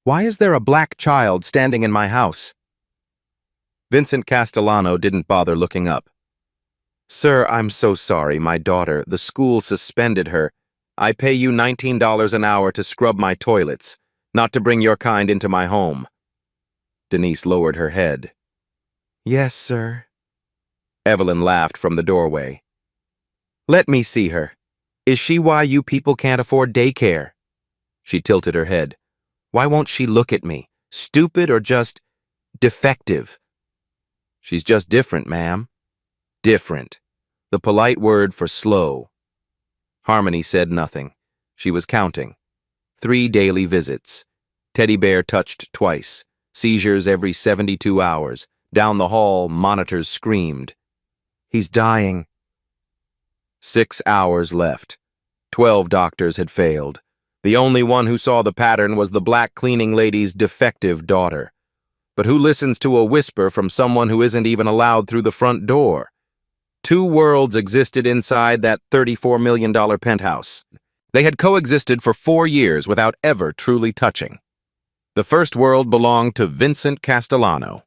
Why is there a black child standing in my house? Vincent Castellano didn't bother looking up. Sir, I'm so sorry, my daughter. The school suspended her. I pay you $19 an hour to scrub my toilets, not to bring your kind into my home. Denise lowered her head. Yes, sir. Evelyn laughed from the doorway. Let me see her. Is she why you people can't afford daycare? She tilted her head. Why won't she look at me? Stupid or just defective? She's just different, ma'am. Different. The polite word for slow. Harmony said nothing. She was counting. 3 daily visits. Teddy bear touched twice. Seizures every 72 hours. Down the hall, monitors screamed. He's dying. 6 hours left. 12 doctors had failed. The only one who saw the pattern was the black cleaning lady's defective daughter. But who listens to a whisper from someone who isn't even allowed through the front door? 2 worlds existed inside that $34 million penthouse. They had coexisted for 4 years without ever truly touching. The first world belonged to Vincent Castellano.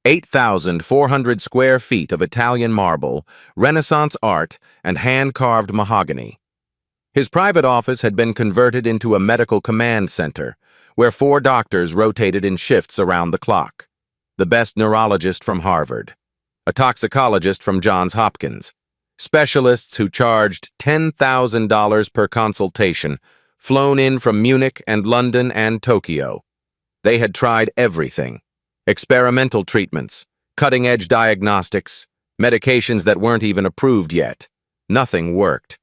8,400 square feet of Italian marble, Renaissance art, and hand-carved mahogany. His private office had been converted into a medical command center, where 4 doctors rotated in shifts around the clock. The best neurologist from Harvard, a toxicologist from Johns Hopkins, specialists who charged $10,000 per consultation, flown in from Munich and London and Tokyo. They had tried everything. Experimental treatments, cutting-edge diagnostics, medications that weren't even approved yet. Nothing worked.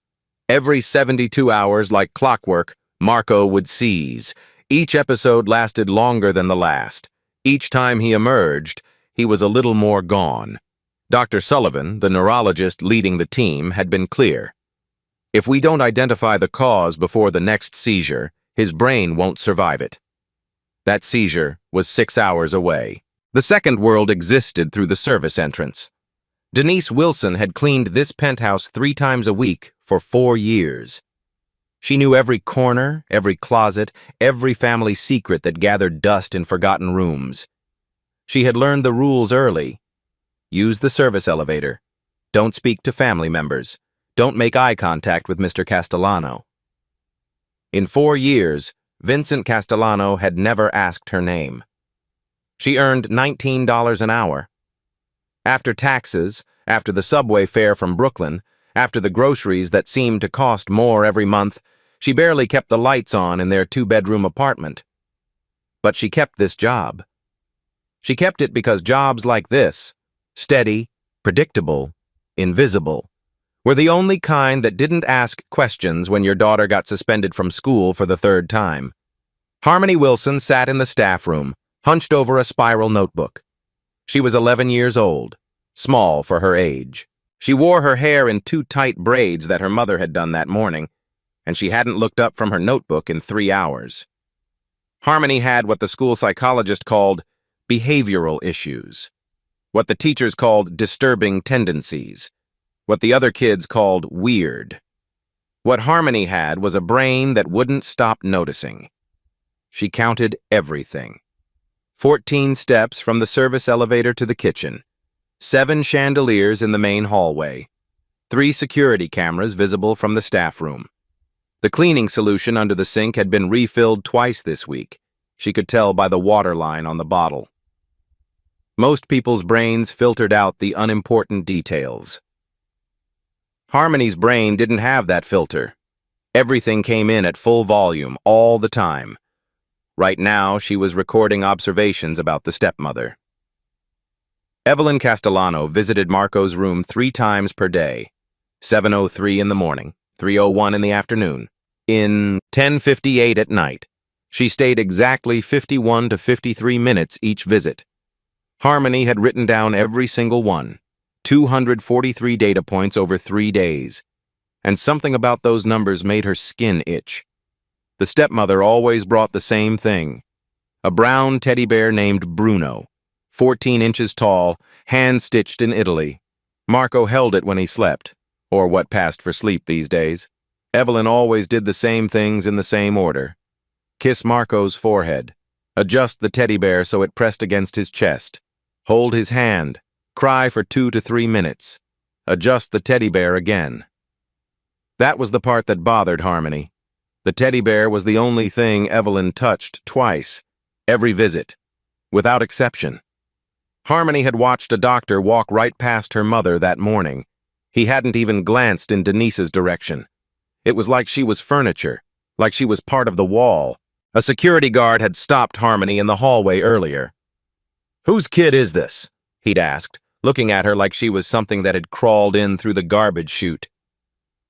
Every 72 hours, like clockwork, Marco would seize. Each episode lasted longer than the last. Each time he emerged, he was a little more gone. Dr. Sullivan, the neurologist leading the team, had been clear. If we don't identify the cause before the next seizure, his brain won't survive it. That seizure was 6 hours away. The second world existed through the service entrance. Denise Wilson had cleaned this penthouse 3 times a week for 4 years. She knew every corner, every closet, every family secret that gathered dust in forgotten rooms. She had learned the rules early. Use the service elevator. Don't speak to family members. Don't make eye contact with Mr. Castellano. In 4 years, Vincent Castellano had never asked her name. She earned $19 an hour. After taxes, after the subway fare from Brooklyn, after the groceries that seemed to cost more every month, she barely kept the lights on in their 2-bedroom apartment. But she kept this job. She kept it because jobs like this, steady, predictable, invisible, were the only kind that didn't ask questions when your daughter got suspended from school for the 3rd time. Harmony Wilson sat in the staff room, hunched over a spiral notebook. She was 11 years old, small for her age. She wore her hair in 2 tight braids that her mother had done that morning, and she hadn't looked up from her notebook in 3 hours. Harmony had what the school psychologist called behavioral issues, what the teachers called disturbing tendencies, what the other kids called weird. What Harmony had was a brain that wouldn't stop noticing. She counted everything. 14 steps from the service elevator to the kitchen, 7 chandeliers in the main hallway, 3 security cameras visible from the staff room. The cleaning solution under the sink had been refilled twice this week. She could tell by the water line on the bottle. Most people's brains filtered out the unimportant details. Harmony's brain didn't have that filter. Everything came in at full volume all the time. Right now, she was recording observations about the stepmother. Evelyn Castellano visited Marco's room 3 times per day, 7:03 in the morning, 3:01 in the afternoon. In 10:58 at night, she stayed exactly 51 to 53 minutes each visit. Harmony had written down every single one, 243 data points over 3 days, and something about those numbers made her skin itch. The stepmother always brought the same thing, a brown teddy bear named Bruno, 14 inches tall, hand-stitched in Italy. Marco held it when he slept, or what passed for sleep these days. Evelyn always did the same things in the same order. Kiss Marco's forehead, Adjust the teddy bear so it pressed against his chest. Hold his hand. Cry for 2 to 3 minutes. Adjust the teddy bear again. That was the part that bothered Harmony. The teddy bear was the only thing Evelyn touched twice, every visit, without exception. Harmony had watched a doctor walk right past her mother that morning. He hadn't even glanced in Denise's direction. It was like she was furniture, like she was part of the wall. A security guard had stopped Harmony in the hallway earlier. "Whose kid is this?" he'd asked, looking at her like she was something that had crawled in through the garbage chute.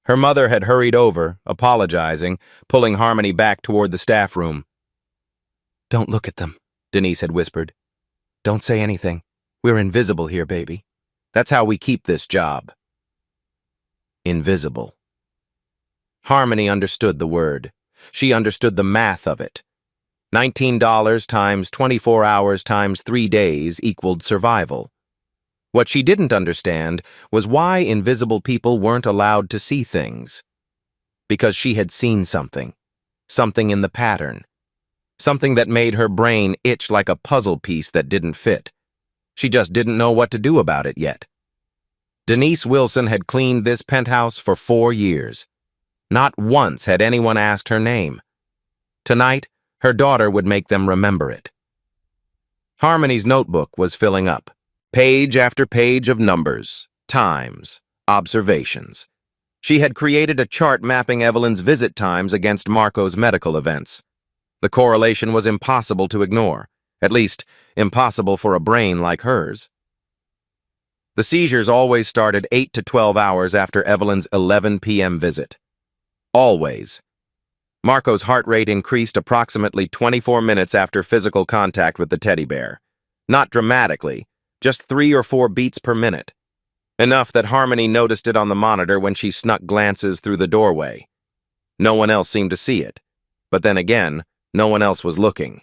Her mother had hurried over, apologizing, pulling Harmony back toward the staff room. "Don't look at them," Denise had whispered. "Don't say anything. We're invisible here, baby. That's how we keep this job." Invisible. Harmony understood the word. She understood the math of it. $19 times 24 hours times 3 days equaled survival. What she didn't understand was why invisible people weren't allowed to see things. Because she had seen something. Something in the pattern. Something that made her brain itch like a puzzle piece that didn't fit. She just didn't know what to do about it yet. Denise Wilson had cleaned this penthouse for 4 years. Not once had anyone asked her name. Tonight, her daughter would make them remember it. Harmony's notebook was filling up. Page after page of numbers, times, observations. She had created a chart mapping Evelyn's visit times against Marco's medical events. The correlation was impossible to ignore, at least impossible for a brain like hers. The seizures always started 8 to 12 hours after Evelyn's 11 p.m. visit. Always. Marco's heart rate increased approximately 24 minutes after physical contact with the teddy bear. Not dramatically, just 3 or 4 beats per minute. Enough that Harmony noticed it on the monitor when she snuck glances through the doorway. No one else seemed to see it, but then again, no one else was looking.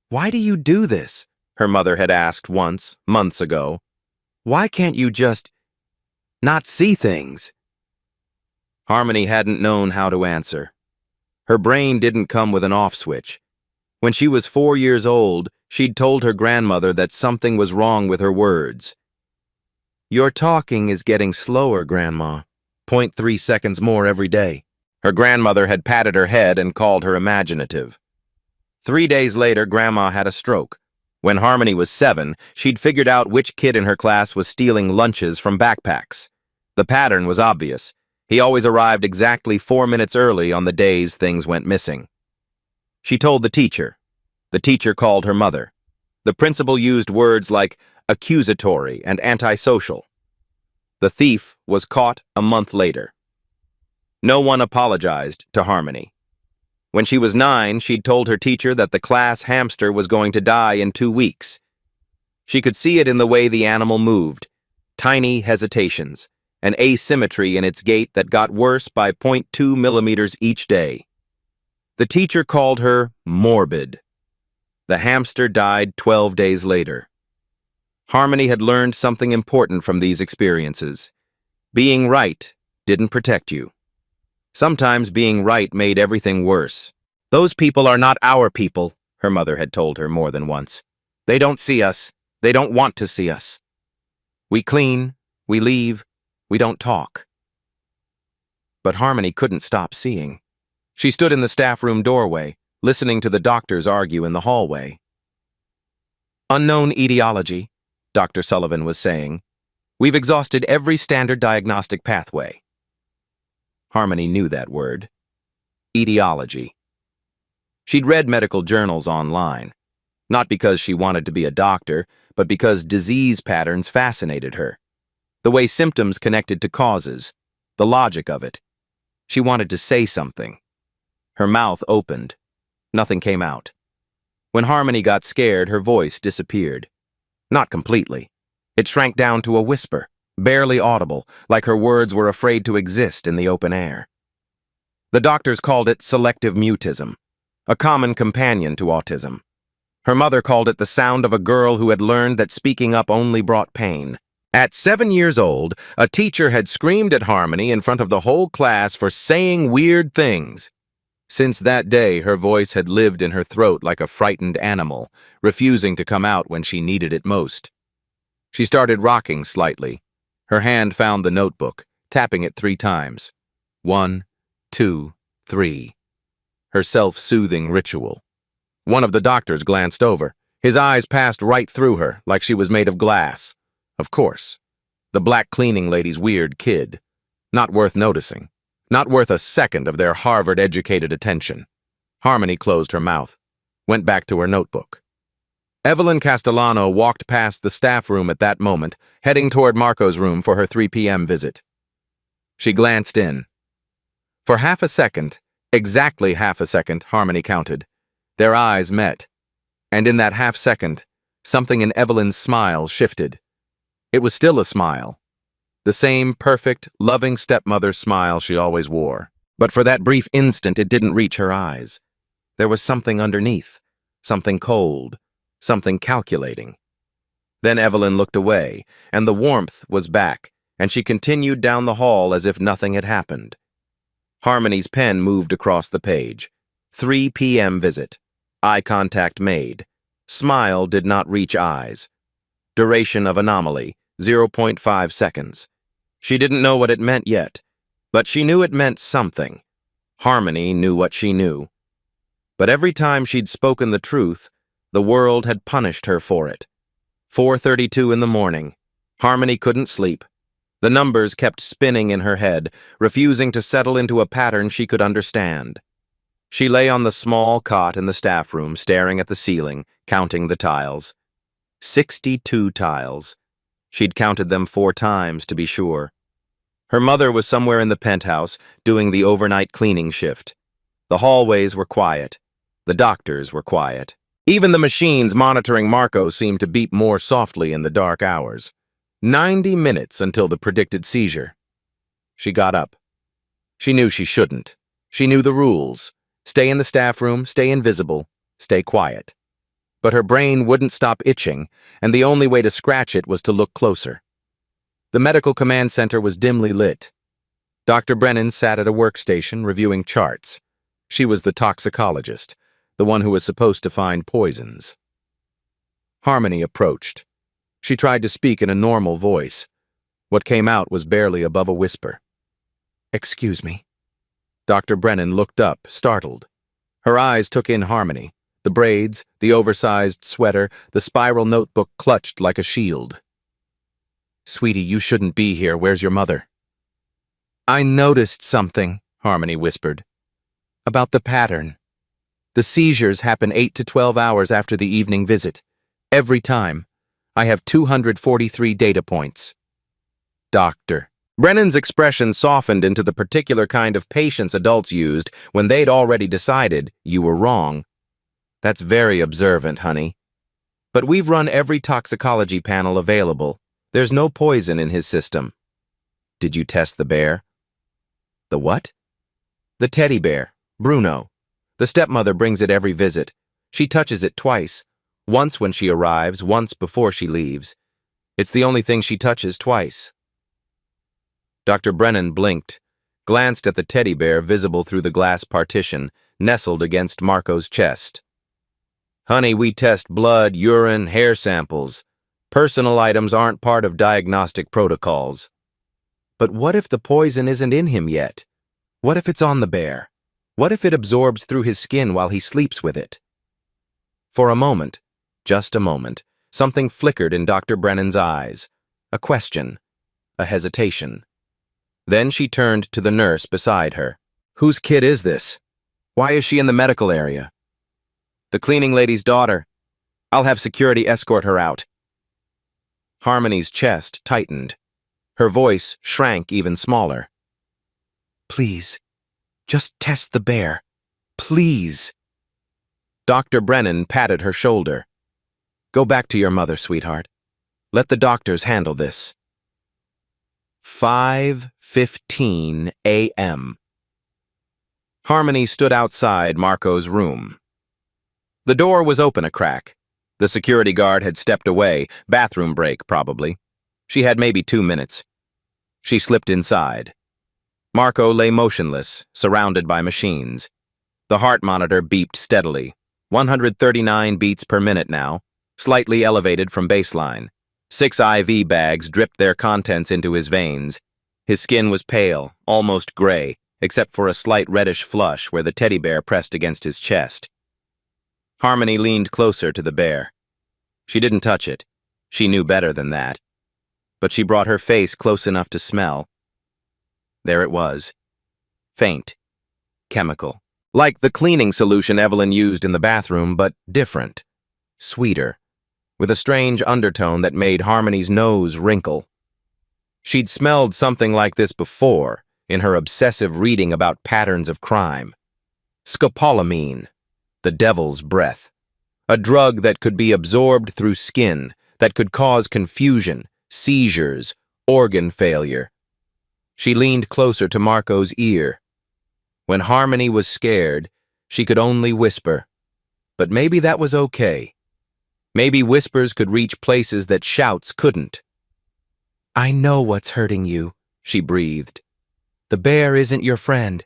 "Why do you do this?" her mother had asked once, months ago. "Why can't you just not see things?" Harmony hadn't known how to answer. Her brain didn't come with an off switch. When she was 4 years old, she'd told her grandmother that something was wrong with her words. "Your talking is getting slower, Grandma. 0.3 seconds more every day." Her grandmother had patted her head and called her imaginative. 3 days later, Grandma had a stroke. When Harmony was 7, she'd figured out which kid in her class was stealing lunches from backpacks. The pattern was obvious. He always arrived exactly 4 minutes early on the days things went missing. She told the teacher. The teacher called her mother. The principal used words like accusatory and antisocial. The thief was caught a month later. No one apologized to Harmony. When she was 9, she'd told her teacher that the class hamster was going to die in 2 weeks. She could see it in the way the animal moved, tiny hesitations, an asymmetry in its gait that got worse by 0.2 millimeters each day. The teacher called her morbid. The hamster died 12 days later. Harmony had learned something important from these experiences. Being right didn't protect you. Sometimes being right made everything worse. "Those people are not our people," her mother had told her more than once. "They don't see us. They don't want to see us. We clean, we leave, we don't talk." But Harmony couldn't stop seeing. She stood in the staff room doorway, listening to the doctors argue in the hallway. "Unknown etiology," Dr. Sullivan was saying. "We've exhausted every standard diagnostic pathway." Harmony knew that word. Etiology. She'd read medical journals online, not because she wanted to be a doctor, but because disease patterns fascinated her. The way symptoms connected to causes, the logic of it. She wanted to say something. Her mouth opened. Nothing came out. When Harmony got scared, her voice disappeared. Not completely. It shrank down to a whisper, barely audible, like her words were afraid to exist in the open air. The doctors called it selective mutism, a common companion to autism. Her mother called it the sound of a girl who had learned that speaking up only brought pain. At 7 years old, a teacher had screamed at Harmony in front of the whole class for saying weird things. Since that day, her voice had lived in her throat like a frightened animal, refusing to come out when she needed it most. She started rocking slightly. Her hand found the notebook, tapping it 3 times. 1, 2, 3. Her self-soothing ritual. One of the doctors glanced over. His eyes passed right through her, like she was made of glass. Of course. The black cleaning lady's weird kid. Not worth noticing. Not worth a second of their Harvard-educated attention. Harmony closed her mouth, went back to her notebook. Evelyn Castellano walked past the staff room at that moment, heading toward Marco's room for her 3 p.m. visit. She glanced in. For half a second, exactly half a second, Harmony counted, their eyes met. And in that half second, something in Evelyn's smile shifted. It was still a smile. The same perfect, loving stepmother smile she always wore. But for that brief instant, it didn't reach her eyes. There was something underneath, something cold, something calculating. Then Evelyn looked away, and the warmth was back, and she continued down the hall as if nothing had happened. Harmony's pen moved across the page. 3 p.m. visit. Eye contact made. Smile did not reach eyes. Duration of anomaly, 0.5 seconds. She didn't know what it meant yet, but she knew it meant something. Harmony knew what she knew. But every time she'd spoken the truth, the world had punished her for it. 4:32 in the morning. Harmony couldn't sleep. The numbers kept spinning in her head, refusing to settle into a pattern she could understand. She lay on the small cot in the staff room, staring at the ceiling, counting the tiles. 62 tiles. She'd counted them 4 times, to be sure. Her mother was somewhere in the penthouse, doing the overnight cleaning shift. The hallways were quiet. The doctors were quiet. Even the machines monitoring Marco seemed to beep more softly in the dark hours. 90 minutes until the predicted seizure. She got up. She knew she shouldn't. She knew the rules. Stay in the staff room, stay invisible, stay quiet. But her brain wouldn't stop itching, and the only way to scratch it was to look closer. The medical command center was dimly lit. Dr. Brennan sat at a workstation reviewing charts. She was the toxicologist, the one who was supposed to find poisons. Harmony approached. She tried to speak in a normal voice. What came out was barely above a whisper. "Excuse me." Dr. Brennan looked up, startled. Her eyes took in Harmony. The braids, the oversized sweater, the spiral notebook clutched like a shield. "Sweetie, you shouldn't be here. Where's your mother?" "I noticed something," Harmony whispered. "About the pattern. The seizures happen 8 to 12 hours after the evening visit. Every time. I have 243 data points." "Doctor." Brennan's expression softened into the particular kind of patience adults used when they'd already decided you were wrong. "That's very observant, honey. But we've run every toxicology panel available. There's no poison in his system." "Did you test the bear?" "The what?" "The teddy bear, Bruno. The stepmother brings it every visit. She touches it twice. Once when she arrives, once before she leaves. It's the only thing she touches twice." Dr. Brennan blinked, glanced at the teddy bear visible through the glass partition, nestled against Marco's chest. "Honey, we test blood, urine, hair samples. Personal items aren't part of diagnostic protocols." "But what if the poison isn't in him yet? What if it's on the bear? What if it absorbs through his skin while he sleeps with it?" For a moment, just a moment, something flickered in Dr. Brennan's eyes. A question, a hesitation. Then she turned to the nurse beside her. "Whose kid is this? Why is she in the medical area?" "The cleaning lady's daughter. I'll have security escort her out." Harmony's chest tightened. Her voice shrank even smaller. "Please, just test the bear. Please." Dr. Brennan patted her shoulder. "Go back to your mother, sweetheart. Let the doctors handle this." 5:15 a.m. Harmony stood outside Marco's room. The door was open a crack. The security guard had stepped away, bathroom break probably. She had maybe 2 minutes. She slipped inside. Marco lay motionless, surrounded by machines. The heart monitor beeped steadily. 139 beats per minute now, slightly elevated from baseline. 6 IV bags dripped their contents into his veins. His skin was pale, almost gray, except for a slight reddish flush where the teddy bear pressed against his chest. Harmony leaned closer to the bear. She didn't touch it. She knew better than that. But she brought her face close enough to smell. There it was. Faint. Chemical. Like the cleaning solution Evelyn used in the bathroom, but different. Sweeter. With a strange undertone that made Harmony's nose wrinkle. She'd smelled something like this before, in her obsessive reading about patterns of crime. Scopolamine. The devil's breath. A drug that could be absorbed through skin, that could cause confusion, seizures, organ failure. She leaned closer to Marco's ear. When Harmony was scared, she could only whisper. But maybe that was okay. Maybe whispers could reach places that shouts couldn't. "I know what's hurting you," she breathed. "The bear isn't your friend.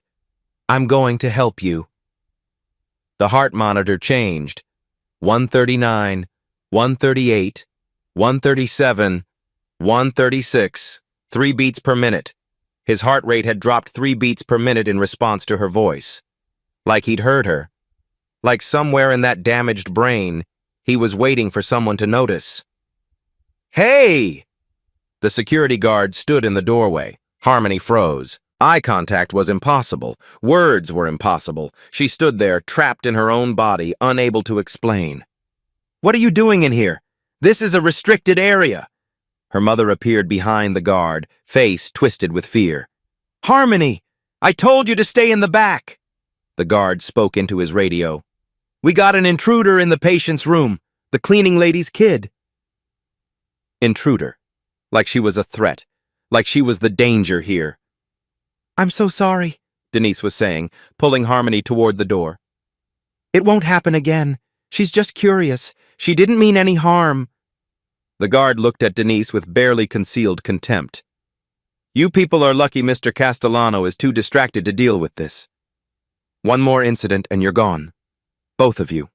I'm going to help you." The heart monitor changed. 139, 138, 137, 136, 3 beats per minute. His heart rate had dropped 3 beats per minute in response to her voice. Like he'd heard her. Like somewhere in that damaged brain, he was waiting for someone to notice. "Hey!" The security guard stood in the doorway. Harmony froze. Eye contact was impossible. Words were impossible. She stood there, trapped in her own body, unable to explain. "What are you doing in here? This is a restricted area." Her mother appeared behind the guard, face twisted with fear. "Harmony! I told you to stay in the back!" The guard spoke into his radio. "We got an intruder in the patient's room. The cleaning lady's kid." Intruder. Like she was a threat. Like she was the danger here. "I'm so sorry," Denise was saying, pulling Harmony toward the door. "It won't happen again. She's just curious. She didn't mean any harm." The guard looked at Denise with barely concealed contempt. "You people are lucky Mr. Castellano is too distracted to deal with this. One more incident and you're gone. Both of you."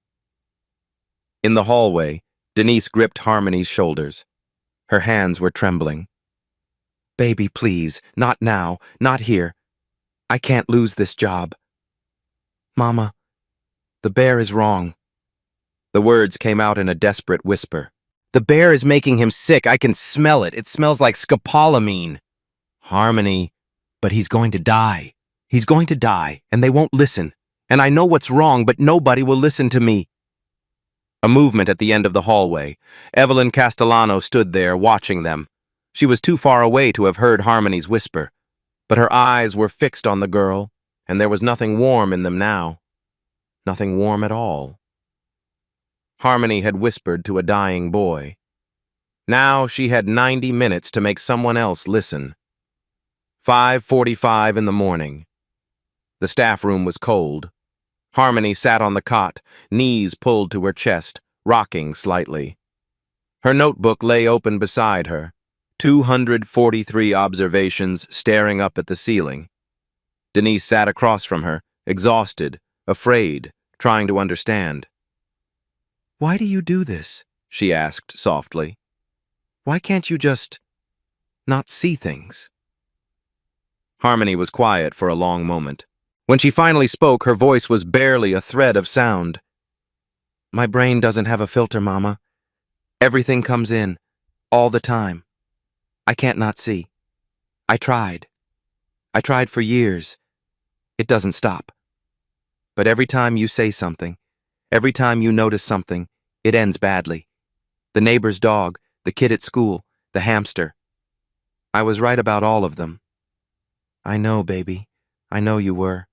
In the hallway, Denise gripped Harmony's shoulders. Her hands were trembling. "Baby, please, not now, not here. I can't lose this job. Mama, the bear is wrong." The words came out in a desperate whisper. "The bear is making him sick. I can smell it. It smells like scopolamine." "Harmony, but he's going to die. He's going to die, and they won't listen. And I know what's wrong, but nobody will listen to me." A movement at the end of the hallway. Evelyn Castellano stood there, watching them. She was too far away to have heard Harmony's whisper, but her eyes were fixed on the girl, and there was nothing warm in them now. Nothing warm at all. Harmony had whispered to a dying boy. Now she had 90 minutes to make someone else listen. 5:45 in the morning. The staff room was cold. Harmony sat on the cot, knees pulled to her chest, rocking slightly. Her notebook lay open beside her. 243 observations staring up at the ceiling. Denise sat across from her, exhausted, afraid, trying to understand. "Why do you do this?" she asked softly. "Why can't you just not see things?" Harmony was quiet for a long moment. When she finally spoke, her voice was barely a thread of sound. "My brain doesn't have a filter, Mama. Everything comes in, all the time. I can't not see. I tried. I tried for years. It doesn't stop. But every time you say something, every time you notice something, it ends badly. The neighbor's dog, the kid at school, the hamster. I was right about all of them. I know, baby. I know you were.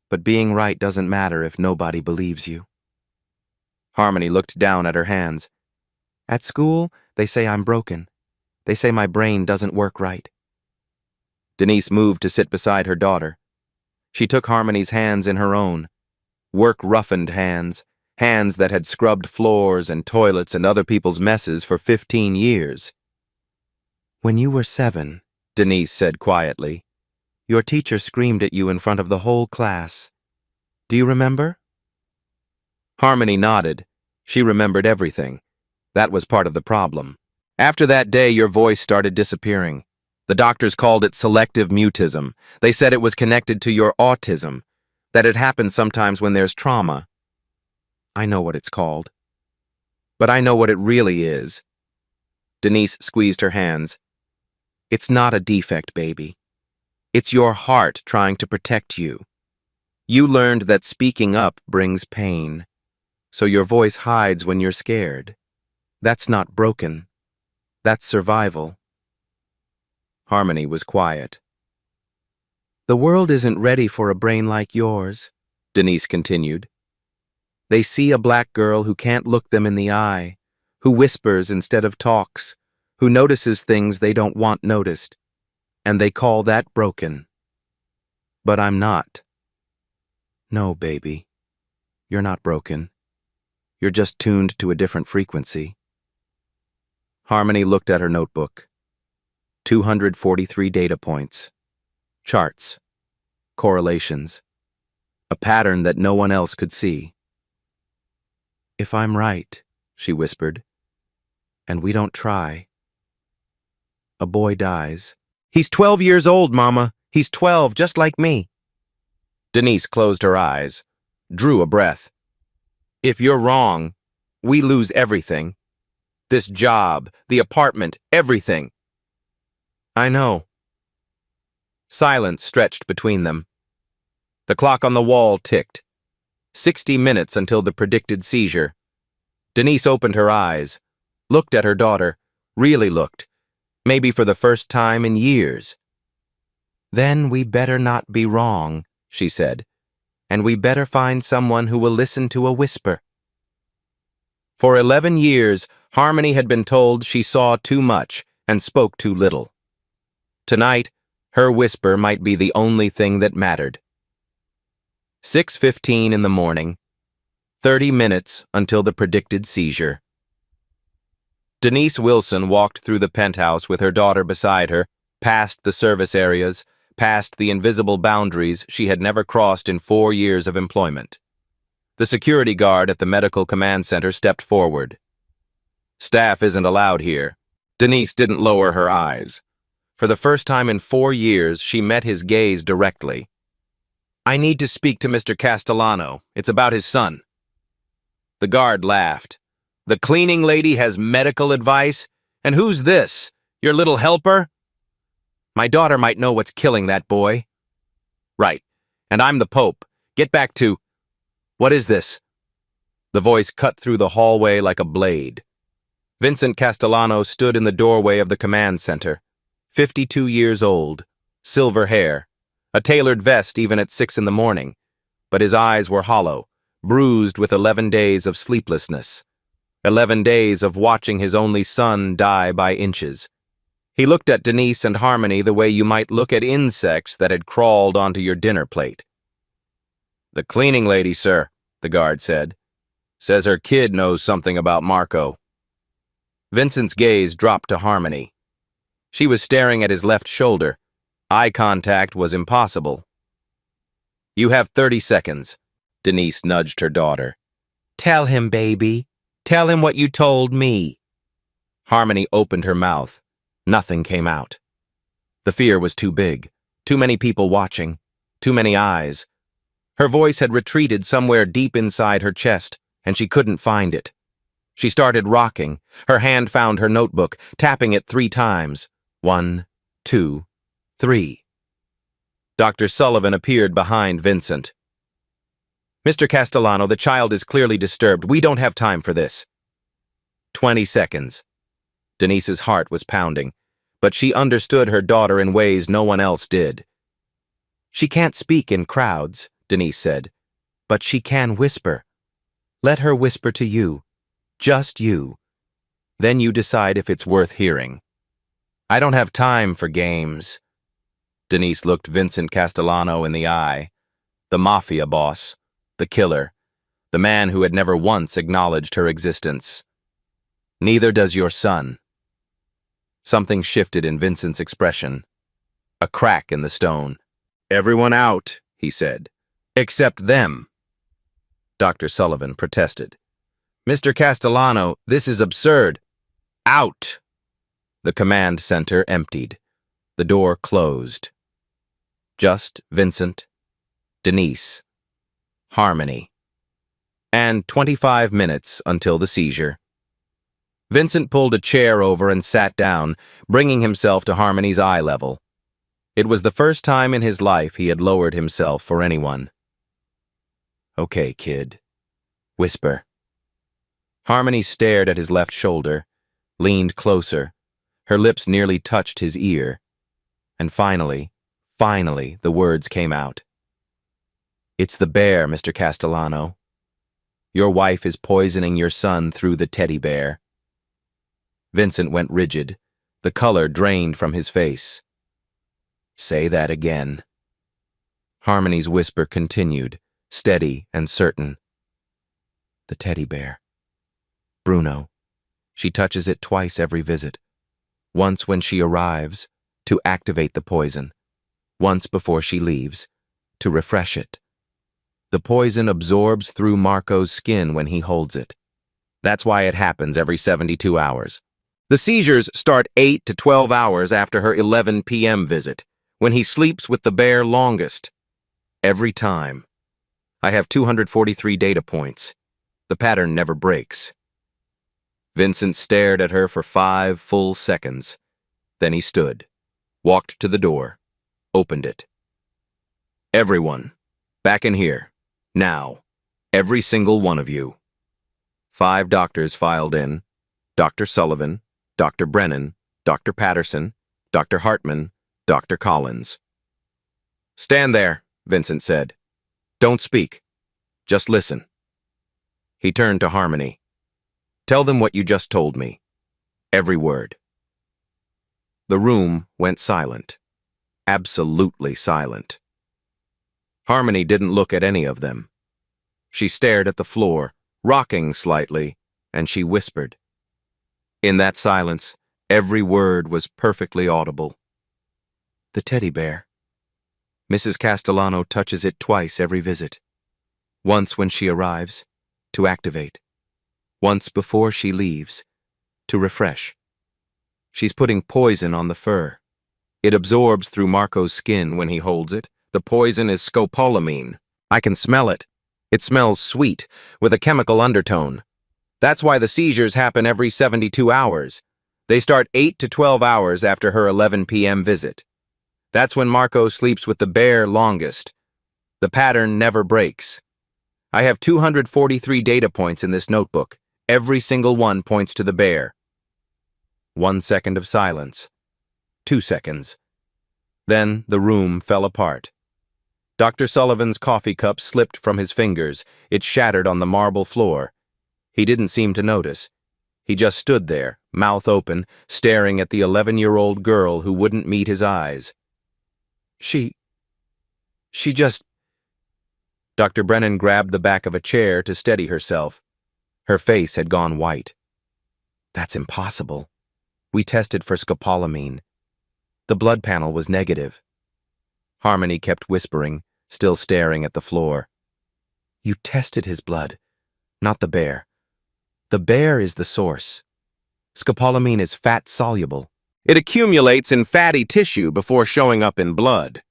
But being right doesn't matter if nobody believes you." Harmony looked down at her hands. "At school, they say I'm broken. They say my brain doesn't work right." Denise moved to sit beside her daughter. She took Harmony's hands in her own. Work-roughened hands, hands that had scrubbed floors and toilets and other people's messes for 15 years. "When you were 7, Denise said quietly, your teacher screamed at you in front of the whole class. Do you remember? Harmony nodded. She remembered everything. That was part of the problem. After that day, your voice started disappearing. The doctors called it selective mutism. They said it was connected to your autism, that it happens sometimes when there's trauma. I know what it's called. But I know what it really is. Denise squeezed her hands. It's not a defect, baby. It's your heart trying to protect you. You learned that speaking up brings pain, so your voice hides when you're scared. That's not broken. That's survival. Harmony was quiet. The world isn't ready for a brain like yours, Denise continued. They see a black girl who can't look them in the eye, who whispers instead of talks, who notices things they don't want noticed, and they call that broken. But I'm not. No, baby. You're not broken. You're just tuned to a different frequency. Harmony looked at her notebook. 243 data points. Charts. Correlations. A pattern that no one else could see. If I'm right, she whispered, and we don't try, a boy dies. He's 12 years old, Mama. He's 12, just like me. Denise closed her eyes, drew a breath. If you're wrong, we lose everything. This job, the apartment, everything. I know. Silence stretched between them. The clock on the wall ticked. 60 minutes until the predicted seizure. Denise opened her eyes, looked at her daughter, really looked, maybe for the first time in years. Then we better not be wrong, she said, and we better find someone who will listen to a whisper. For 11 years, Harmony had been told she saw too much and spoke too little. Tonight, her whisper might be the only thing that mattered. 6:15 in the morning, 30 minutes until the predicted seizure. Denise Wilson walked through the penthouse with her daughter beside her, past the service areas, past the invisible boundaries she had never crossed in 4 years of employment. The security guard at the medical command center stepped forward. Staff isn't allowed here. Denise didn't lower her eyes. For the first time in 4 years, she met his gaze directly. I need to speak to Mr. Castellano. It's about his son. The guard laughed. The cleaning lady has medical advice? And who's this? Your little helper? My daughter might know what's killing that boy. Right. And I'm the Pope. Get back to... What is this? The voice cut through the hallway like a blade. Vincent Castellano stood in the doorway of the command center. 52 years old, silver hair, a tailored vest even at 6 in the morning, but his eyes were hollow, bruised with 11 days of sleeplessness, 11 days of watching his only son die by inches. He looked at Denise and Harmony the way you might look at insects that had crawled onto your dinner plate. The cleaning lady, sir, the guard said, says her kid knows something about Marco. Vincent's gaze dropped to Harmony. She was staring at his left shoulder. Eye contact was impossible. You have 30 seconds, Denise nudged her daughter. Tell him, baby. Tell him what you told me. Harmony opened her mouth. Nothing came out. The fear was too big. Too many people watching. Too many eyes. Her voice had retreated somewhere deep inside her chest, and she couldn't find it. She started rocking. Her hand found her notebook, tapping it 3 times. 1, 2, 3. Dr. Sullivan appeared behind Vincent. Mr. Castellano, the child is clearly disturbed. We don't have time for this. 20 seconds. Denise's heart was pounding, but she understood her daughter in ways no one else did. She can't speak in crowds, Denise said, but she can whisper. Let her whisper to you. Just you. Then you decide if it's worth hearing. I don't have time for games. Denise looked Vincent Castellano in the eye. The Mafia boss. The killer. The man who had never once acknowledged her existence. Neither does your son. Something shifted in Vincent's expression. A crack in the stone. Everyone out, he said. Except them. Dr. Sullivan protested. "Mr. Castellano, this is absurd." "Out!" The command center emptied. The door closed. Just Vincent, Denise, Harmony, and 25 minutes until the seizure. Vincent pulled a chair over and sat down, bringing himself to Harmony's eye level. It was the first time in his life he had lowered himself for anyone. "Okay, kid. Whisper." Harmony stared at his left shoulder, leaned closer. Her lips nearly touched his ear. And finally, the words came out. "It's the bear, Mr. Castellano. Your wife is poisoning your son through the teddy bear." Vincent went rigid. The color drained from his face. "Say that again." Harmony's whisper continued, steady and certain. "The teddy bear. Bruno. She touches it twice every visit. Once when she arrives, to activate the poison. Once before she leaves, to refresh it. The poison absorbs through Marco's skin when he holds it. That's why it happens every 72 hours. The seizures start 8 to 12 hours after her 11 p.m. visit, when he sleeps with the bear longest. Every time. I have 243 data points. The pattern never breaks." Vincent stared at her for 5 full seconds. Then he stood, walked to the door, opened it. "Everyone, back in here. Now. Every single one of you." 5 doctors filed in. Dr. Sullivan, Dr. Brennan, Dr. Patterson, Dr. Hartman, Dr. Collins. "Stand there," Vincent said. "Don't speak. Just listen." He turned to Harmony. "Tell them what you just told me. Every word." The room went silent. Absolutely silent. Harmony didn't look at any of them. She stared at the floor, rocking slightly, and she whispered. In that silence, every word was perfectly audible. "The teddy bear. Mrs. Castellano touches it twice every visit. Once when she arrives, to activate. Once before she leaves, to refresh. She's putting poison on the fur. It absorbs through Marco's skin when he holds it. The poison is scopolamine. I can smell it. It smells sweet, with a chemical undertone. That's why the seizures happen every 72 hours. They start 8 to 12 hours after her 11 p.m. visit. That's when Marco sleeps with the bear longest. The pattern never breaks. I have 243 data points in this notebook. Every single one points to the bear. 1 second of silence. 2 seconds. Then the room fell apart. Dr. Sullivan's coffee cup slipped from his fingers. It shattered on the marble floor. He didn't seem to notice. He just stood there, mouth open, staring at the 11-year-old girl who wouldn't meet his eyes. She just... Dr. Brennan grabbed the back of a chair to steady herself. Her face had gone white. That's impossible. We tested for scopolamine. The blood panel was negative. Harmony kept whispering, still staring at the floor. You tested his blood, not the bear. The bear is the source. Scopolamine is fat-soluble. It accumulates in fatty tissue before showing up in blood.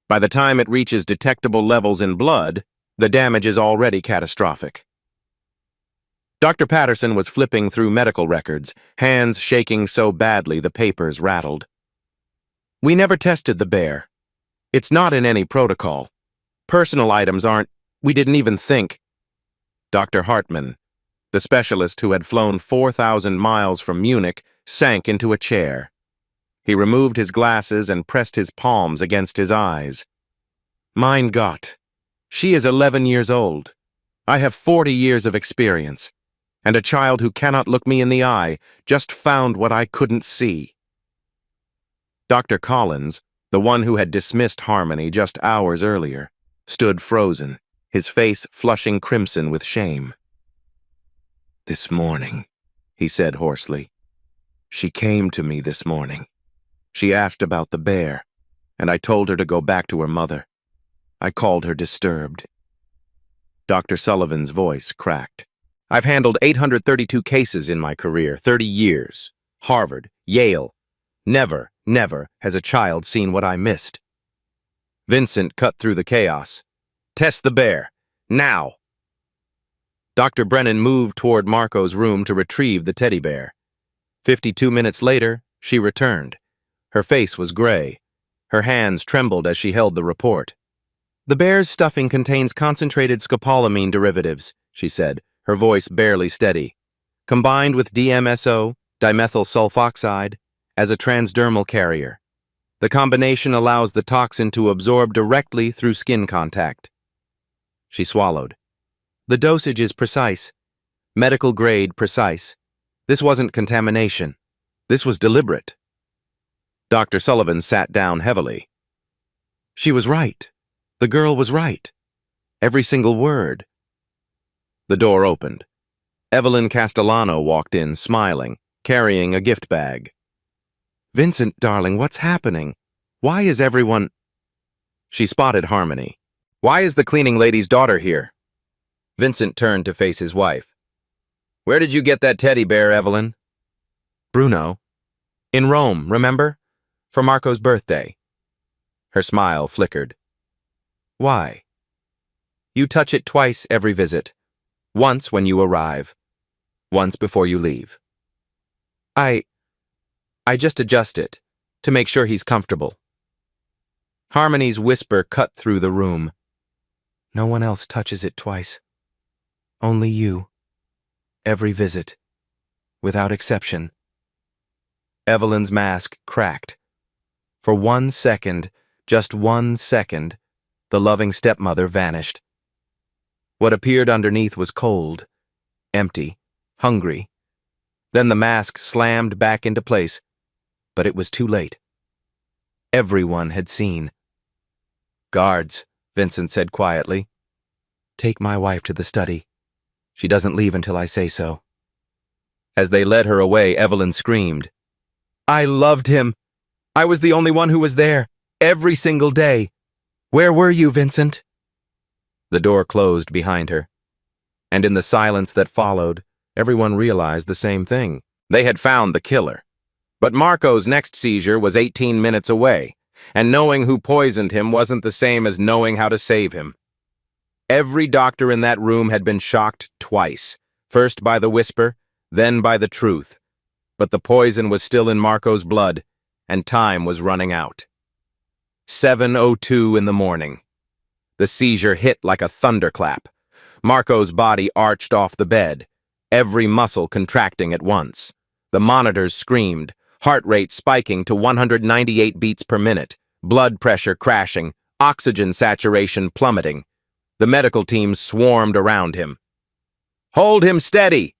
By the time it reaches detectable levels in blood, the damage is already catastrophic. Dr. Patterson was flipping through medical records, hands shaking so badly the papers rattled. We never tested the bear. It's not in any protocol. Personal items aren't. We didn't even think. Dr. Hartman, the specialist who had flown 4,000 miles from Munich, sank into a chair. He removed his glasses and pressed his palms against his eyes. Mein Gott, she is 11 years old. I have 40 years of experience. And a child who cannot look me in the eye just found what I couldn't see. Dr. Collins, the one who had dismissed Harmony just hours earlier, stood frozen, his face flushing crimson with shame. This morning, he said hoarsely. She came to me this morning. She asked about the bear, and I told her to go back to her mother. I called her disturbed. Dr. Sullivan's voice cracked. I've handled 832 cases in my career, 30 years. Harvard, Yale. Never, never has a child seen what I missed. Vincent cut through the chaos. Test the bear. Now! Dr. Brennan moved toward Marco's room to retrieve the teddy bear. 52 minutes later, she returned. Her face was gray. Her hands trembled as she held the report. The bear's stuffing contains concentrated scopolamine derivatives, she said, her voice barely steady. Combined with DMSO, dimethyl sulfoxide, as a transdermal carrier. The combination allows the toxin to absorb directly through skin contact. She swallowed. The dosage is precise. Medical grade precise. This wasn't contamination. This was deliberate. Dr. Sullivan sat down heavily. She was right. The girl was right. Every single word. The door opened. Evelyn Castellano walked in, smiling, carrying a gift bag. Vincent, darling, what's happening? Why is everyone... She spotted Harmony. Why is the cleaning lady's daughter here? Vincent turned to face his wife. Where did you get that teddy bear, Evelyn? Bruno. In Rome, remember? For Marco's birthday. Her smile flickered. Why? You touch it twice every visit. Once when you arrive. Once before you leave. I just adjust it, to make sure he's comfortable. Harmony's whisper cut through the room. No one else touches it twice. Only you. Every visit. Without exception. Evelyn's mask cracked. For 1 second, just 1 second, the loving stepmother vanished. What appeared underneath was cold, empty, hungry. Then the mask slammed back into place, but it was too late. Everyone had seen. Guards, Vincent said quietly. Take my wife to the study. She doesn't leave until I say so. As they led her away, Evelyn screamed. I loved him. I was the only one who was there, every single day. Where were you, Vincent? The door closed behind her. And in the silence that followed, everyone realized the same thing. They had found the killer. But Marco's next seizure was 18 minutes away, and knowing who poisoned him wasn't the same as knowing how to save him. Every doctor in that room had been shocked twice, first by the whisper, then by the truth. But the poison was still in Marco's blood, and time was running out. 7:02 in the morning. The seizure hit like a thunderclap. Marco's body arched off the bed, every muscle contracting at once. The monitors screamed, heart rate spiking to 198 beats per minute, blood pressure crashing, oxygen saturation plummeting. The medical team swarmed around him. Hold him steady!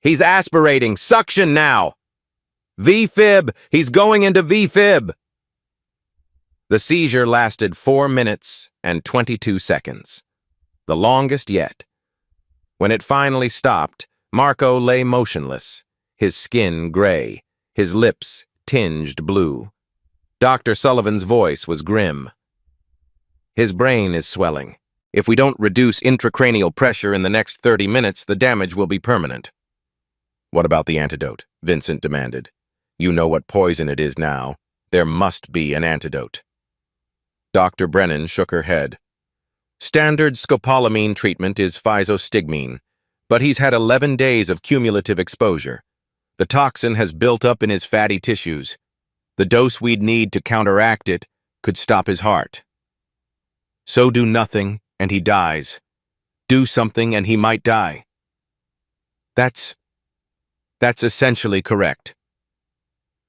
He's aspirating! Suction now! V-fib! He's going into V-fib! The seizure lasted 4 minutes and 22 seconds. The longest yet. When it finally stopped, Marco lay motionless, his skin gray, his lips tinged blue. Dr. Sullivan's voice was grim. His brain is swelling. If we don't reduce intracranial pressure in the next 30 minutes, the damage will be permanent. What about the antidote? Vincent demanded. You know what poison it is now. There must be an antidote. Dr. Brennan shook her head. Standard scopolamine treatment is physostigmine, but he's had 11 days of cumulative exposure. The toxin has built up in his fatty tissues. The dose we'd need to counteract it could stop his heart. So do nothing, and he dies. Do something, and he might die. That's essentially correct.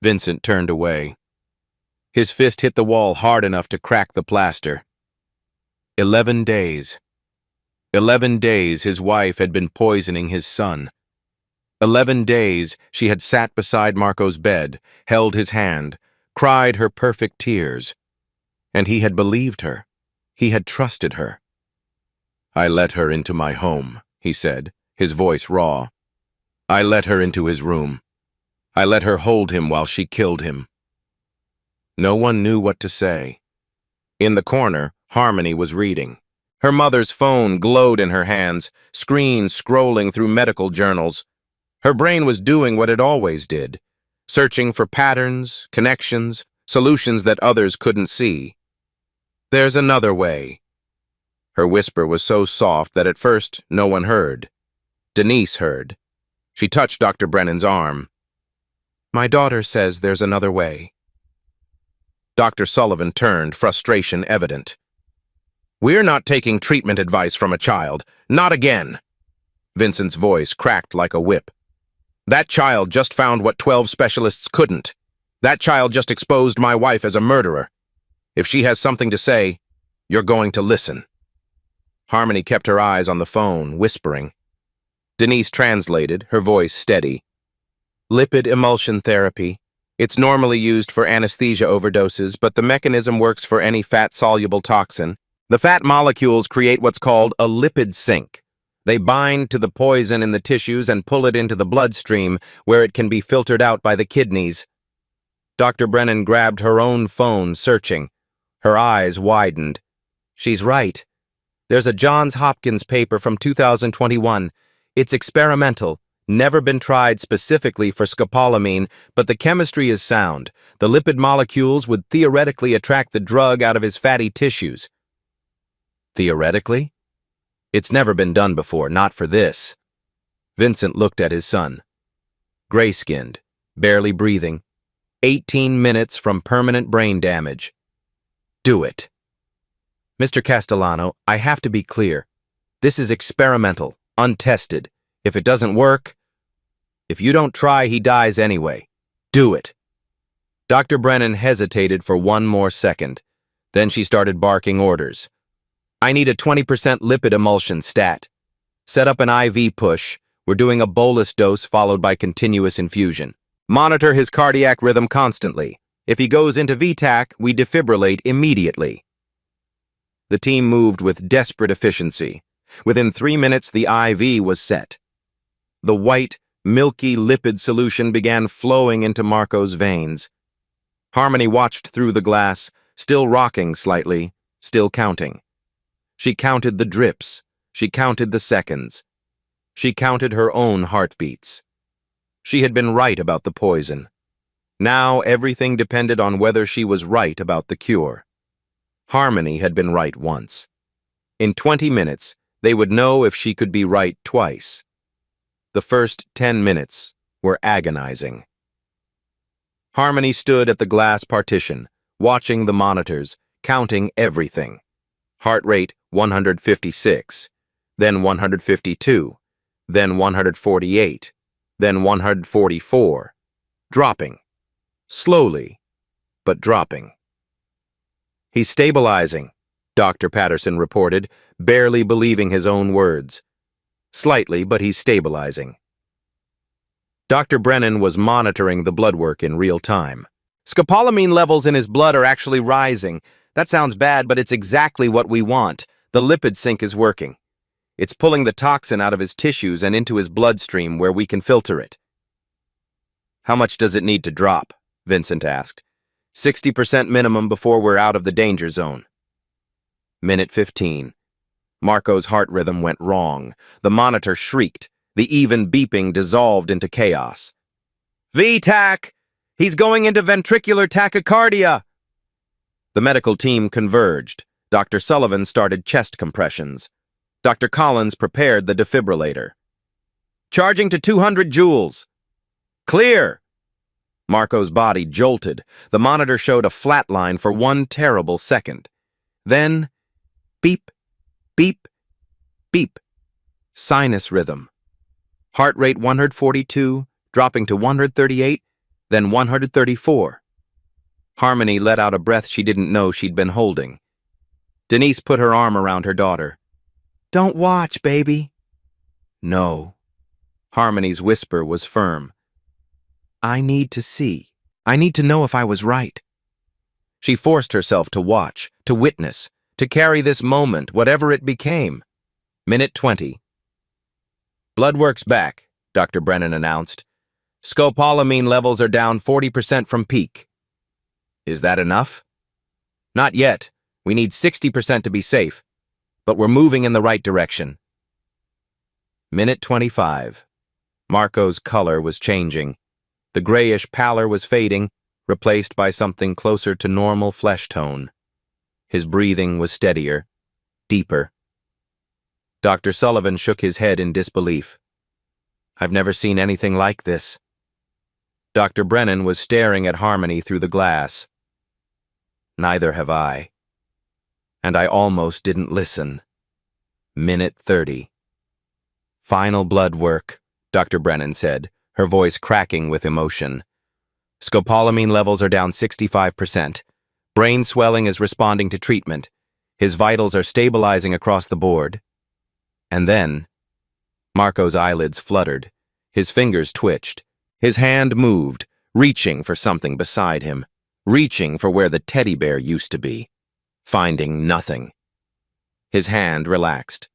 Vincent turned away. His fist hit the wall hard enough to crack the plaster. 11 days. 11 days his wife had been poisoning his son. 11 days she had sat beside Marco's bed, held his hand, cried her perfect tears. And he had believed her. He had trusted her. I let her into my home, he said, his voice raw. I let her into his room. I let her hold him while she killed him. No one knew what to say. In the corner, Harmony was reading. Her mother's phone glowed in her hands, screen scrolling through medical journals. Her brain was doing what it always did, searching for patterns, connections, solutions that others couldn't see. There's another way. Her whisper was so soft that at first no one heard. Denise heard. She touched Dr. Brennan's arm. My daughter says there's another way. Dr. Sullivan turned, frustration evident. We're not taking treatment advice from a child. Not again. Vincent's voice cracked like a whip. That child just found what 12 specialists couldn't. That child just exposed my wife as a murderer. If she has something to say, you're going to listen. Harmony kept her eyes on the phone, whispering. Denise translated, her voice steady. Lipid emulsion therapy. It's normally used for anesthesia overdoses, but the mechanism works for any fat-soluble toxin. The fat molecules create what's called a lipid sink. They bind to the poison in the tissues and pull it into the bloodstream, where it can be filtered out by the kidneys. Dr. Brennan grabbed her own phone, searching. Her eyes widened. She's right. There's a Johns Hopkins paper from 2021. It's experimental, never been tried specifically for scopolamine, but the chemistry is sound. The lipid molecules would theoretically attract the drug out of his fatty tissues. Theoretically? It's never been done before, not for this. Vincent looked at his son. Gray-skinned, barely breathing. 18 minutes from permanent brain damage. Do it. Mr. Castellano, I have to be clear. This is experimental, untested. If it doesn't work, if you don't try, he dies anyway. Do it. Dr. Brennan hesitated for one more second. Then she started barking orders. I need a 20% lipid emulsion stat. Set up an IV push. We're doing a bolus dose followed by continuous infusion. Monitor his cardiac rhythm constantly. If he goes into VTAC, we defibrillate immediately. The team moved with desperate efficiency. Within 3 minutes, the IV was set. The white, milky lipid solution began flowing into Marco's veins. Harmony watched through the glass, still rocking slightly, still counting. She counted the drips. She counted the seconds. She counted her own heartbeats. She had been right about the poison. Now everything depended on whether she was right about the cure. Harmony had been right once. In 20 minutes, they would know if she could be right twice. The first 10 minutes were agonizing. Harmony stood at the glass partition, watching the monitors, counting everything. Heart rate 156, then 152, then 148, then 144, dropping. Slowly, but dropping. He's stabilizing, Dr. Patterson reported, barely believing his own words. Slightly, but he's stabilizing. Dr. Brennan was monitoring the blood work in real time. Scopolamine levels in his blood are actually rising. That sounds bad, but it's exactly what we want. The lipid sink is working. It's pulling the toxin out of his tissues and into his bloodstream where we can filter it. How much does it need to drop? Vincent asked. 60% minimum before we're out of the danger zone. Minute 15. Marco's heart rhythm went wrong. The monitor shrieked. The even beeping dissolved into chaos. VTAC! He's going into ventricular tachycardia! The medical team converged. Dr. Sullivan started chest compressions. Dr. Collins prepared the defibrillator. Charging to 200 joules. Clear! Marco's body jolted. The monitor showed a flat line for one terrible second. Then, beep, beep, beep. Sinus rhythm. Heart rate 142, dropping to 138, then 134. Harmony let out a breath she didn't know she'd been holding. Denise put her arm around her daughter. Don't watch, baby. No. Harmony's whisper was firm. I need to see. I need to know if I was right. She forced herself to watch, to witness, to carry this moment, whatever it became. Minute 20. Blood work's back, Dr. Brennan announced. Scopolamine levels are down 40% from peak. Is that enough? Not yet. We need 60% to be safe. but we're moving in the right direction. Minute 25. Marco's color was changing. The grayish pallor was fading, replaced by something closer to normal flesh tone. His breathing was steadier, deeper. Dr. Sullivan shook his head in disbelief. I've never seen anything like this. Dr. Brennan was staring at Harmony through the glass. Neither have I. And I almost didn't listen. Minute 30. Final blood work, Dr. Brennan said, her voice cracking with emotion. Scopolamine levels are down 65%. Brain swelling is responding to treatment. His vitals are stabilizing across the board. And then, Marco's eyelids fluttered. His fingers twitched. His hand moved, reaching for something beside him, reaching for where the teddy bear used to be, finding nothing. His hand relaxed,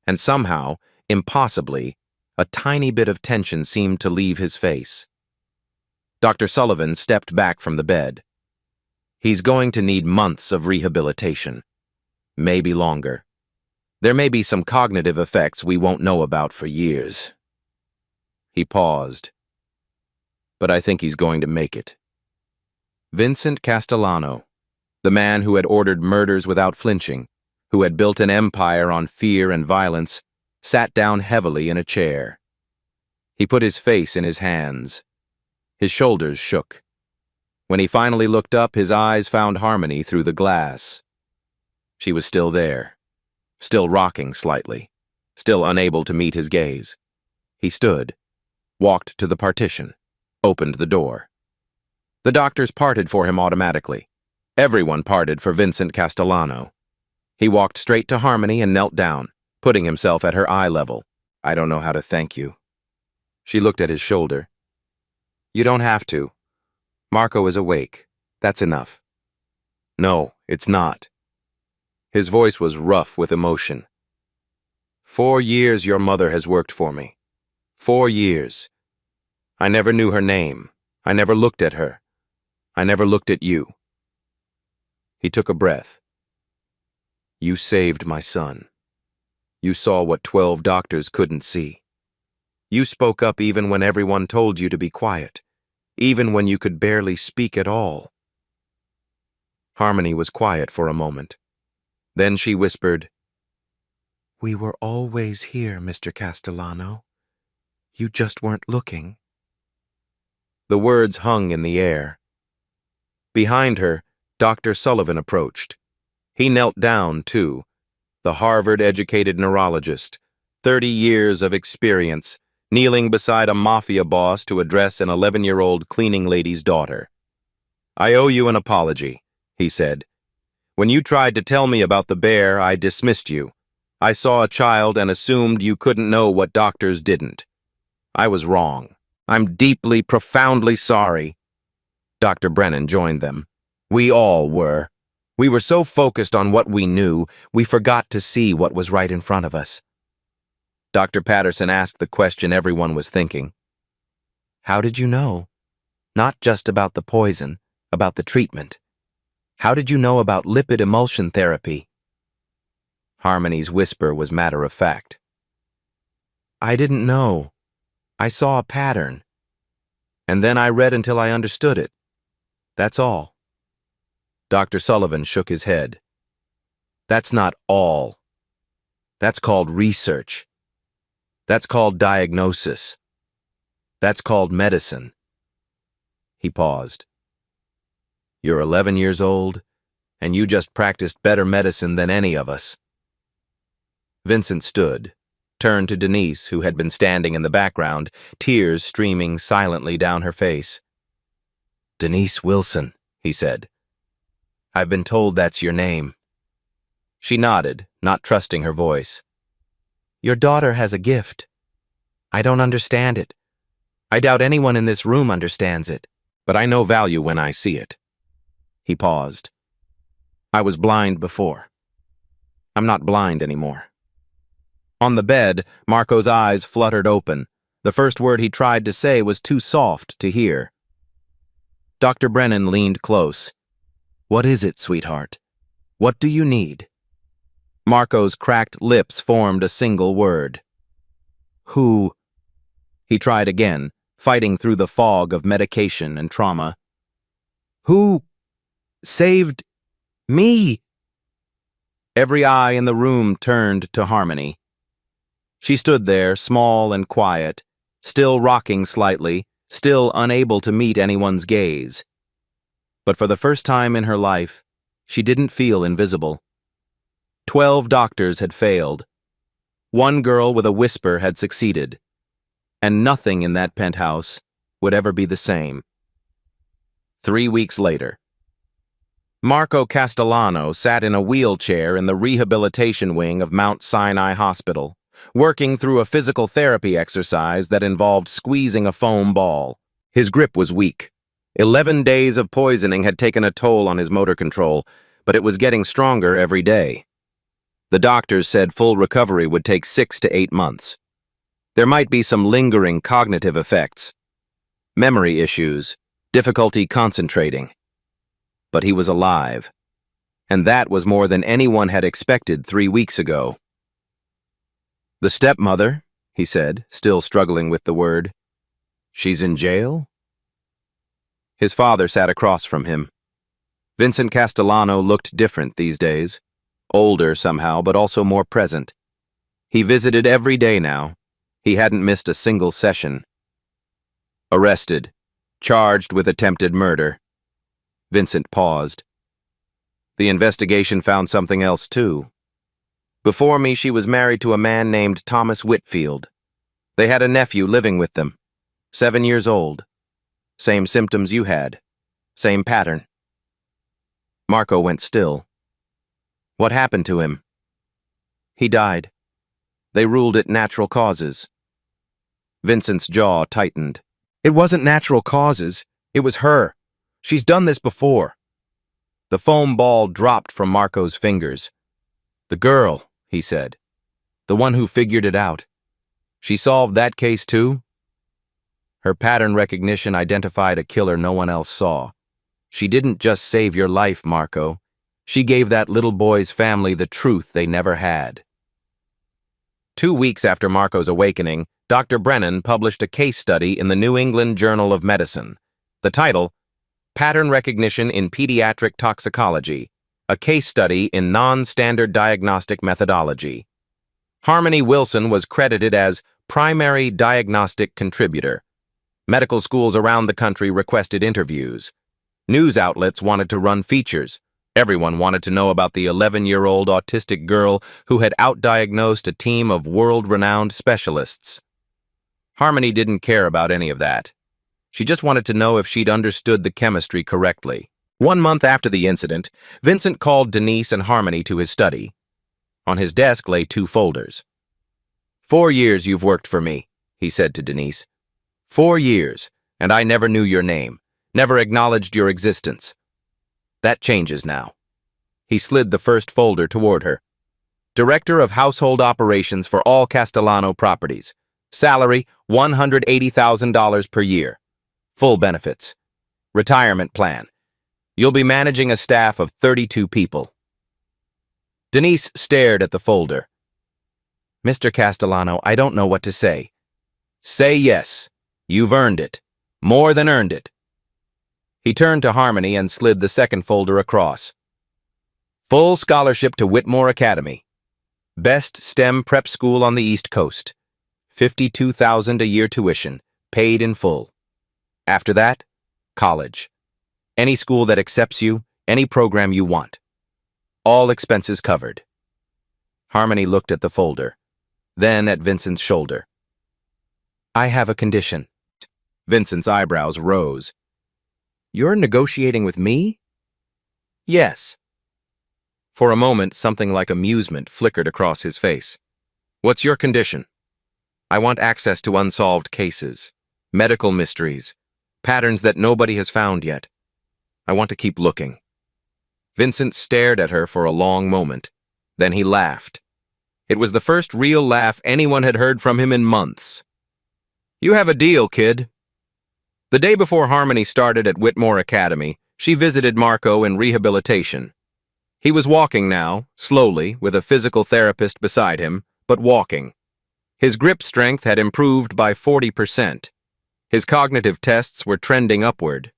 and somehow, impossibly, a tiny bit of tension seemed to leave his face. Dr. Sullivan stepped back from the bed. He's going to need months of rehabilitation, maybe longer. There may be some cognitive effects we won't know about for years. He paused. But I think he's going to make it. Vincent Castellano, the man who had ordered murders without flinching, who had built an empire on fear and violence, sat down heavily in a chair. He put his face in his hands. His shoulders shook. When he finally looked up, his eyes found Harmony through the glass. She was still there, still rocking slightly, still unable to meet his gaze. He stood, walked to the partition, opened the door. The doctors parted for him automatically. Everyone parted for Vincent Castellano. He walked straight to Harmony and knelt down, putting himself at her eye level. I don't know how to thank you. She looked at his shoulder. You don't have to. Marco is awake. That's enough. No, it's not. His voice was rough with emotion. 4 years your mother has worked for me. 4 years. I never knew her name. I never looked at her. I never looked at you. He took a breath. You saved my son. You saw what 12 doctors couldn't see. You spoke up even when everyone told you to be quiet, even when you could barely speak at all. Harmony was quiet for a moment. Then she whispered, We were always here, Mr. Castellano. You just weren't looking. The words hung in the air. Behind her, Dr. Sullivan approached. He knelt down, too, the Harvard-educated neurologist, 30 years of experience, kneeling beside a Mafia boss to address an 11-year-old cleaning lady's daughter. I owe you an apology, he said. When you tried to tell me about the bear, I dismissed you. I saw a child and assumed you couldn't know what doctors didn't. I was wrong. I'm deeply, profoundly sorry. Dr. Brennan joined them. We all were. We were so focused on what we knew, we forgot to see what was right in front of us. Dr. Patterson asked the question everyone was thinking. How did you know? Not just about the poison, about the treatment. How did you know about lipid emulsion therapy? Harmony's whisper was matter-of-fact. I didn't know. I saw a pattern. And then I read until I understood it. That's all. Dr. Sullivan shook his head. That's not all. That's called research. That's called diagnosis. That's called medicine. He paused. You're 11 years old, and you just practiced better medicine than any of us. Vincent stood, turned to Denise, who had been standing in the background, tears streaming silently down her face. Denise Wilson, he said. I've been told that's your name. She nodded, not trusting her voice. Your daughter has a gift. I don't understand it. I doubt anyone in this room understands it, but I know value when I see it. He paused. I was blind before. I'm not blind anymore. On the bed, Marco's eyes fluttered open. The first word he tried to say was too soft to hear. Dr. Brennan leaned close. What is it, sweetheart? What do you need? Marco's cracked lips formed a single word. Who? He tried again, fighting through the fog of medication and trauma. Who saved me? Every eye in the room turned to Harmony. She stood there, small and quiet, still rocking slightly, still unable to meet anyone's gaze. But for the first time in her life, she didn't feel invisible. 12 doctors had failed. One girl with a whisper had succeeded. And nothing in that penthouse would ever be the same. 3 weeks later, Marco Castellano sat in a wheelchair in the rehabilitation wing of Mount Sinai Hospital, working through a physical therapy exercise that involved squeezing a foam ball. His grip was weak. 11 days of poisoning had taken a toll on his motor control, but it was getting stronger every day. The doctors said full recovery would take 6 to 8 months. There might be some lingering cognitive effects, memory issues, difficulty concentrating. But he was alive, and that was more than anyone had expected 3 weeks ago. The stepmother, he said, still struggling with the word. She's in jail? His father sat across from him. Vincent Castellano looked different these days, older somehow, but also more present. He visited every day now. He hadn't missed a single session. Arrested, charged with attempted murder. Vincent paused. The investigation found something else, too. Before me, she was married to a man named Thomas Whitfield. They had a nephew living with them, 7 years old. Same symptoms you had. Same pattern. Marco went still. What happened to him? He died. They ruled it natural causes. Vincent's jaw tightened. It wasn't natural causes. It was her. She's done this before. The foam ball dropped from Marco's fingers. The girl, he said. The one who figured it out. She solved that case too? Her pattern recognition identified a killer no one else saw. She didn't just save your life, Marco. She gave that little boy's family the truth they never had. 2 weeks after Marco's awakening, Dr. Brennan published a case study in the New England Journal of Medicine. The title, Pattern Recognition in Pediatric Toxicology, a case study in non-standard diagnostic methodology. Harmony Wilson was credited as primary diagnostic contributor. Medical schools around the country requested interviews. News outlets wanted to run features. Everyone wanted to know about the 11-year-old autistic girl who had outdiagnosed a team of world-renowned specialists. Harmony didn't care about any of that. She just wanted to know if she'd understood the chemistry correctly. 1 month after the incident, Vincent called Denise and Harmony to his study. On his desk lay 2 folders. 4 years you've worked for me, he said to Denise. 4 years, and I never knew your name, never acknowledged your existence. That changes now. He slid the first folder toward her. Director of Household Operations for all Castellano properties. Salary, $180,000 per year. Full benefits. Retirement plan. You'll be managing a staff of 32 people. Denise stared at the folder. Mr. Castellano, I don't know what to say. Say yes. You've earned it. More than earned it. He turned to Harmony and slid the second folder across. Full scholarship to Whitmore Academy. Best STEM prep school on the East Coast. $52,000 a year tuition, paid in full. After that, college. Any school that accepts you, any program you want. All expenses covered. Harmony looked at the folder, then at Vincent's shoulder. I have a condition. Vincent's eyebrows rose. You're negotiating with me? Yes. For a moment, something like amusement flickered across his face. What's your condition? I want access to unsolved cases, medical mysteries, patterns that nobody has found yet. I want to keep looking. Vincent stared at her for a long moment. Then he laughed. It was the first real laugh anyone had heard from him in months. You have a deal, kid. The day before Harmony started at Whitmore Academy, she visited Marco in rehabilitation. He was walking now, slowly, with a physical therapist beside him, but walking. His grip strength had improved by 40%. His cognitive tests were trending upward.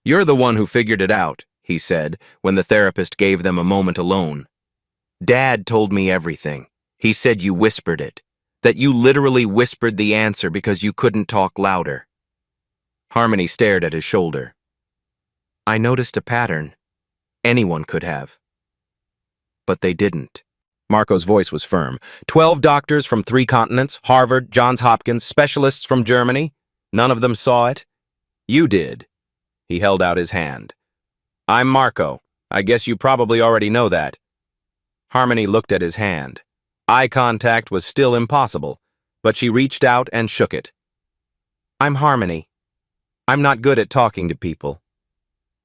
"You're the one who figured it out," he said, when the therapist gave them a moment alone. "Dad told me everything. He said you whispered it, that you literally whispered the answer because you couldn't talk louder." Harmony stared at his shoulder. "I noticed a pattern. Anyone could have. But they didn't." Marco's voice was firm. 12 doctors from 3 continents, Harvard, Johns Hopkins, specialists from Germany. None of them saw it. You did. He held out his hand. "I'm Marco. I guess you probably already know that." Harmony looked at his hand. Eye contact was still impossible, but she reached out and shook it. "I'm Harmony. I'm not good at talking to people."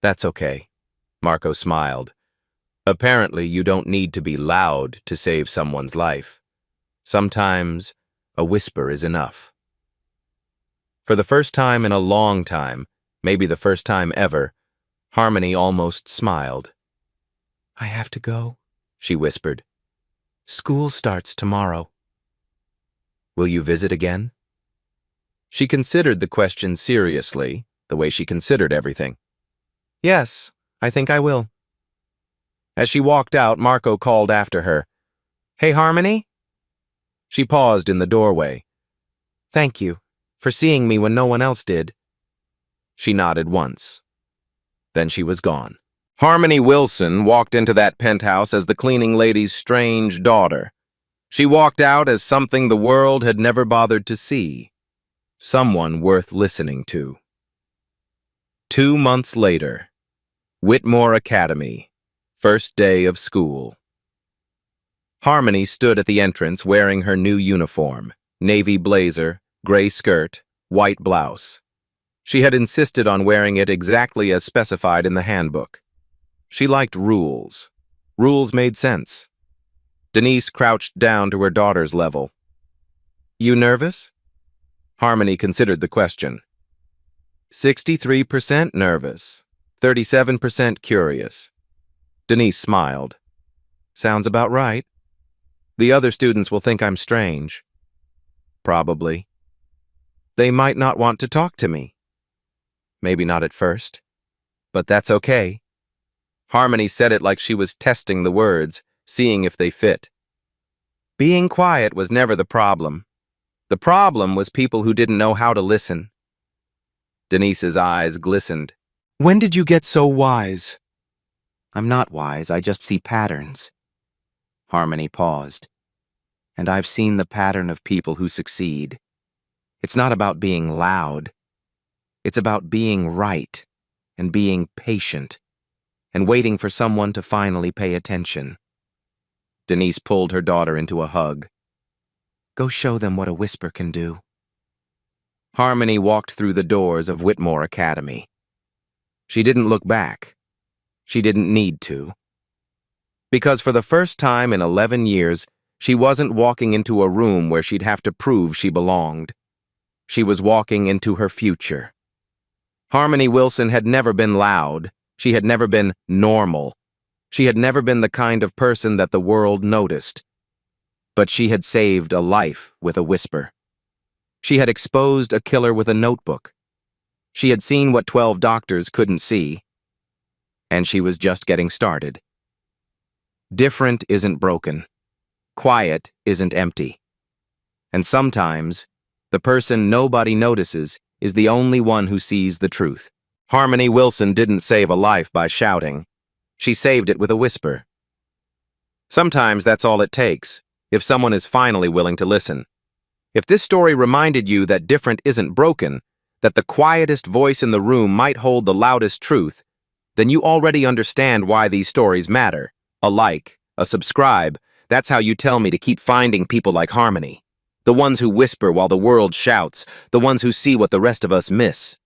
"That's okay." Marco smiled. "Apparently you don't need to be loud to save someone's life. Sometimes a whisper is enough." For the first time in a long time, maybe the first time ever, Harmony almost smiled. "I have to go," she whispered. "School starts tomorrow." "Will you visit again?" She considered the question seriously, the way she considered everything. "Yes, I think I will." As she walked out, Marco called after her. "Hey, Harmony?" She paused in the doorway. "Thank you for seeing me when no one else did." She nodded once. Then she was gone. Harmony Wilson walked into that penthouse as the cleaning lady's strange daughter. She walked out as something the world had never bothered to see. Someone worth listening to. 2 months later. Whitmore Academy. First day of school. Harmony stood at the entrance wearing her new uniform, navy blazer, gray skirt, white blouse. She had insisted on wearing it exactly as specified in the handbook. She liked rules. Rules made sense. Denise crouched down to her daughter's level. "You nervous?" Harmony considered the question. 63% nervous, 37% curious. Denise smiled. "Sounds about right. The other students will think I'm strange." "Probably. They might not want to talk to me." "Maybe not at first. But that's okay." Harmony said it like she was testing the words, seeing if they fit. Being quiet was never the problem. The problem was people who didn't know how to listen. Denise's eyes glistened. "When did you get so wise?" "I'm not wise, I just see patterns." Harmony paused. "And I've seen the pattern of people who succeed. It's not about being loud. It's about being right, and being patient, and waiting for someone to finally pay attention." Denise pulled her daughter into a hug. "Go show them what a whisper can do." Harmony walked through the doors of Whitmore Academy. She didn't look back. She didn't need to. Because for the first time in 11 years, she wasn't walking into a room where she'd have to prove she belonged. She was walking into her future. Harmony Wilson had never been loud. She had never been normal. She had never been the kind of person that the world noticed. But she had saved a life with a whisper. She had exposed a killer with a notebook. She had seen what 12 doctors couldn't see. And she was just getting started. Different isn't broken. Quiet isn't empty. And sometimes, the person nobody notices is the only one who sees the truth. Harmony Wilson didn't save a life by shouting. She saved it with a whisper. Sometimes that's all it takes, if someone is finally willing to listen. If this story reminded you that different isn't broken, that the quietest voice in the room might hold the loudest truth, then you already understand why these stories matter. A like, a subscribe, that's how you tell me to keep finding people like Harmony. The ones who whisper while the world shouts, the ones who see what the rest of us miss.